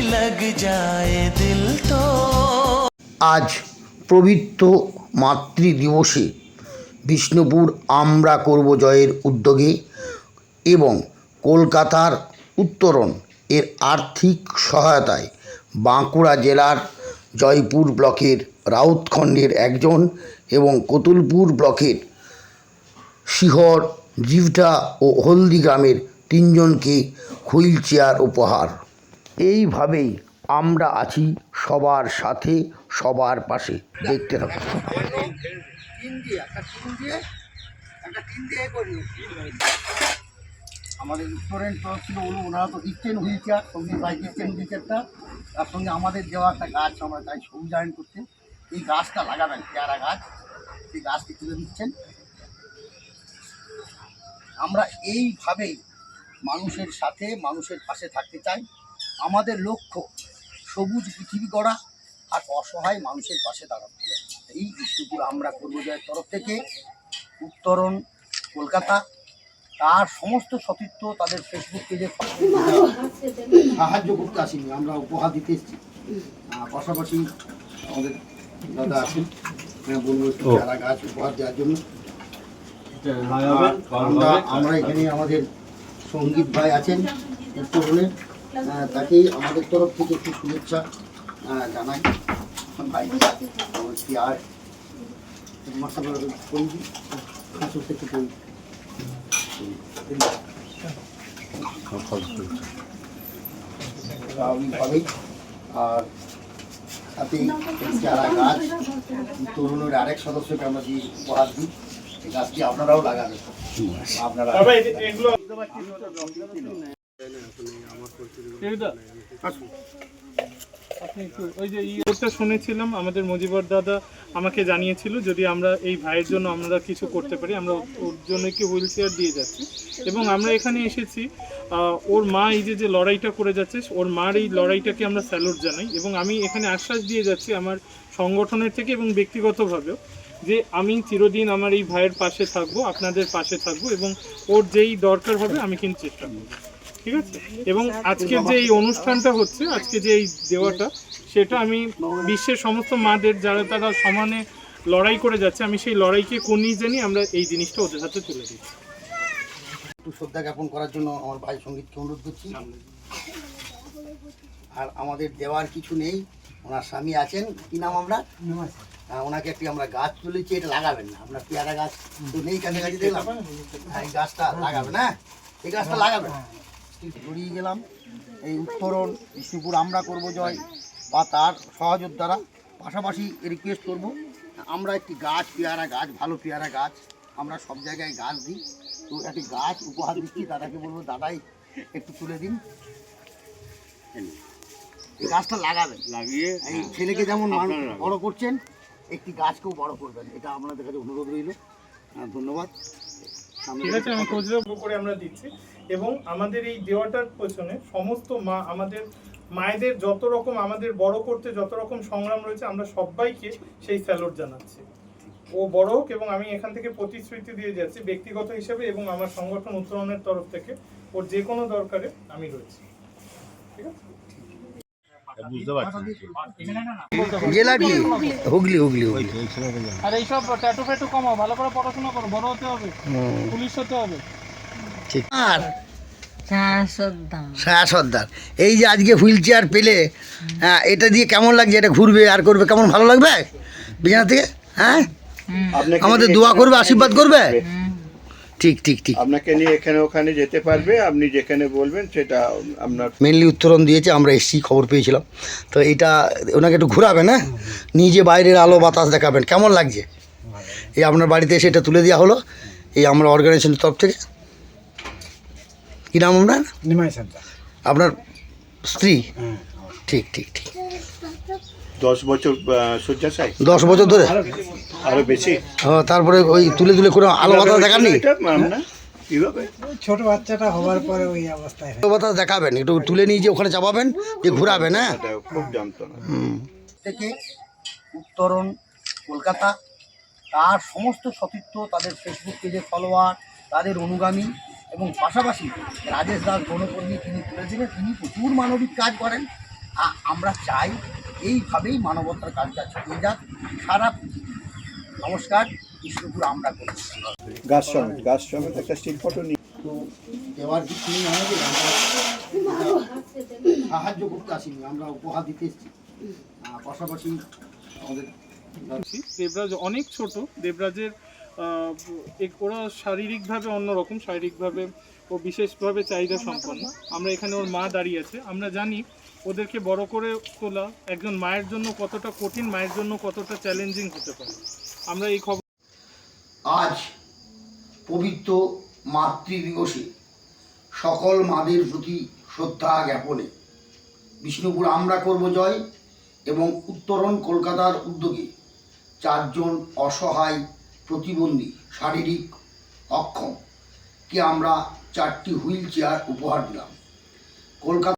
लग जाए दिल तो। আজ পবিত্র মাতৃ দিবসে বিষ্ণুপুর আমরা করব জয়ের উদ্যোগে এবং কলকাতার উত্তরণ এর আর্থিক সহায়তায় বাঁকুড়া জেলার জয়পুর ব্লকের রাউতখণ্ডের একজন এবং কতুলপুর ব্লকের শিহর, জিভটা ও হলদি গ্রামের 3 জনকে হুইল চেয়ার উপহার। এইভাবেই আমরা আছি সবার সাথে, সবার পাশে। দেখতে থাকুন। আমাদের উত্তরের তরফ ছিল ওনারা তো দিচ্ছেন হুইল চেয়ার, সঙ্গে বাইক দিচ্ছেন হুইল চেয়ারটা, তার সঙ্গে আমাদের দেওয়া একটা গাছ আমরা চাই সবুজায়ন করতে। এই গাছটা লাগাবেন, পেয়ারা গাছ, এই গাছটি তুলে দিচ্ছেন। আমরা এইভাবেই মানুষের সাথে, মানুষের পাশে থাকতে চাই। আমাদের লক্ষ্য সবুজ পৃথিবী গড়া আর অসহায় মানুষের পাশে দাঁড়াতে চাই। এই বিষ্ণুপুর আমরা করব জয়ের তরফ থেকে উত্তরণ কলকাতা, তার সমস্ত সতীর্থ তাদের ফেসবুক পেজে সাহায্য করতে আসিনি, আমরা উপহার দিতে এসেছি। পাশাপাশি আমাদের দাদা আছেন, বলবো চারা গাছ উপহার দেওয়ার জন্য। আমরা এখানে আমাদের সঙ্গীত ভাই আছেন উত্তরণের, তাকেই আমাদের তরফ থেকে একটু শুভেচ্ছা জানাই। ভাই আর আর সাথে চারা গাছ তরুণের আরেক সদস্যকে আমরা দিয়ে উপহার দিই। এই গাছটি আপনারাও লাগাবেন। আপনারা ওই যে ইয়েটা শুনেছিলাম, আমাদের মজিবর দাদা আমাকে জানিয়েছিল যদি আমরা এই ভাইয়ের জন্য আমরা কিছু করতে পারি, আমরা ওর জন্য কি হুইল চেয়ার দিয়ে যাচ্ছি। এবং আমরা এখানে এসেছি, ওর মা এই যে লড়াইটা করে যাচ্ছে, ওর মার এই লড়াইটাকে আমরা স্যালুট জানাই। এবং আমি এখানে আশ্বাস দিয়ে যাচ্ছি আমার সংগঠনের থেকে এবং ব্যক্তিগতভাবেও, যে আমি চিরদিন আমার এই ভাইয়ের পাশে থাকবো, আপনাদের পাশে থাকবো, এবং ওর যেই দরকার হবে আমি কিন্তু চেষ্টা করবো, ঠিক আছে। এবং আজকের যে এই অনুষ্ঠানটা হচ্ছে, আজকে যে এই দেওয়াটা, সেটা আমি বিশ্বের সমস্ত মাদের যারা তারা সমানে লড়াই করে যাচ্ছে, আমি সেই লড়াইকে কর্নিশ জানিয়ে আমরা এই জিনিসটা ওদের হাতে তুলে দিচ্ছি। একটু শ্রদ্ধা জ্ঞাপন করার জন্য আমার ভাই সঙ্গীতকে অনুরোধ করছি। আর আমাদের দেওয়ার কিছু নেই, ওনার স্বামী আছেন, কি নাম আমরা, ওনাকে একটি আমরা গাছ তুলেছি, এটা লাগাবেন না, আপনার পেয়ারা গাছ তো নেই কাছাকাছি দেখলাম, এই গাছটা লাগাবেন। হ্যাঁ, এই গাছটা লাগাবেন। জড়িয়ে গেলাম এই উত্তরণ বিষ্ণুপুর আমরা করব জয় বা তার সহযোদ্ধারা। পাশাপাশি রিকোয়েস্ট করব, আমরা একটি গাছ, পেয়ারা গাছ, ভালো পেয়ারা গাছ আমরা সব জায়গায় গাছ দিই, তো একটি গাছ উপহার দিচ্ছি। দাদাকে বলবো, দাদাই একটু তুলে দিন, এই গাছটা লাগাবেন, লাগিয়ে এই ছেলেকে যেমন বড় করছেন একটি গাছকেও বড় করবেন, এটা আপনাদের কাছে অনুরোধ রইল। ধন্যবাদ। ঠিক আছে, আমি খুচরো করে আমরা দিচ্ছি। এবং আমাদের এই দেওয়াটার পেছনে সমস্ত মা, আমাদের মায়েদের যত রকম আমাদের বড় করতে যত রকম সংগ্রাম রয়েছে, আমরা সবাইকে সেই স্যালুট জানাচ্ছি। ও বড় হোক, এবং আমি এখান থেকে প্রতিশ্রুতি দিয়ে যাচ্ছি ব্যক্তিগত হিসেবে এবং আমার সংগঠন উত্তরণের তরফ থেকে, ওর যে কোনো দরকারে আমি রয়েছি, ঠিক আছে। জেলা কি? হুগলি। আর এইসব ট্যাটু ফ্যাটু কমাও, ভালো করে পড়াশোনা করো, বড় হতে হবে, পুলিশ হতে হবে। ঠিক। আর ছায়া সর্দার, এই যে আজকে হুইল চেয়ার পেলে, হ্যাঁ, এটা দিয়ে কেমন লাগছে? এটা ঘুরবে আর করবে, কেমন ভালো লাগবে বিছানা থেকে? হ্যাঁ, আমাদের দোয়া করবে, আশীর্বাদ করবে। ঠিক। আপনাকে নিয়ে এখানে ওখানে যেতে পারবে, আপনি যেখানে বলবেন সেটা আপনার। মেনলি উত্তরণ দিয়েছে, আমরা এসছি, খবর পেয়েছিলাম। তো এটা ওনাকে একটু ঘুরাবেন, হ্যাঁ, নিজে বাইরের আলো বাতাস দেখাবেন, কেমন লাগছে? এই আপনার বাড়িতে এসে এটা তুলে দেওয়া হলো এই আমরা অর্গানাইজেশনের তরফ থেকে। কী নাম আপনার? আপনার স্ত্রী? ঠিক। 10 বছর শয্যাশায়ী। 10 বছর ধরে? আরো বেশি। হ্যাঁ, তারপরে ওই তুলে করে আলো বাতাস দেখাননি? কিভাবে ছোট বাচ্চাটা হওয়ার পরে ওই অবস্থায় আলো বাতাস দেখাবেন, একটু তুলে নিয়ে যে ওখানে চাপাবেন, যে ঘুরাবেন। হ্যাঁ, খুব জানতো না। থেকে উত্তরণ কলকাতা, তার সমস্ত সতীর্থ তাদের ফেসবুক পেজে ফলোয়ার, তাদের অনুগামী, এবং পাশাপাশি রাজেশ দাস বনকর্মী, তিনি তুলে দেবেন। তিনি প্রচুর মানবিক কাজ করেন। আমরা চাই এইভাবেই মানবতার কাজটা ছড়িয়ে যাক সারা পৃথিবী। নমস্কার, বিষ্ণুপুর আমরা করি। গাছ সমেত একটা স্টিল ফটো নিয়ে তো দেওয়ার কিছু নেই আমাদের, আমরা সাহায্য করতে আসিনি, আমরা উপহার দিতে এসেছি। পাশাপাশি আমাদের দেবরাজ অনেক ছোট, দেবরাজের ওরা শারীরিকভাবে অন্যরকম, শারীরিকভাবে ও বিশেষভাবে চাহিদা সম্পন্ন। আমরা এখানে ওর মা দাঁড়িয়ে আছে, আমরা জানি ওদেরকে বড় করে তোলা একজন মায়ের জন্য কতটা কঠিন, মায়ের জন্য কতটা চ্যালেঞ্জিং হতে পারে। আমরা এই খবর আজ পবিত্র মাতৃদিবসে সকল মাদের প্রতি শ্রদ্ধা জ্ঞাপনে বিষ্ণুপুর আমরা করব জয় এবং উত্তরণ কলকাতার উদ্যোগে 4 জন অসহায় প্রতিবন্ধী শারীরিক অক্ষমকে আমরা 4টি হুইল চেয়ার উপহার দিলাম। কলকাতা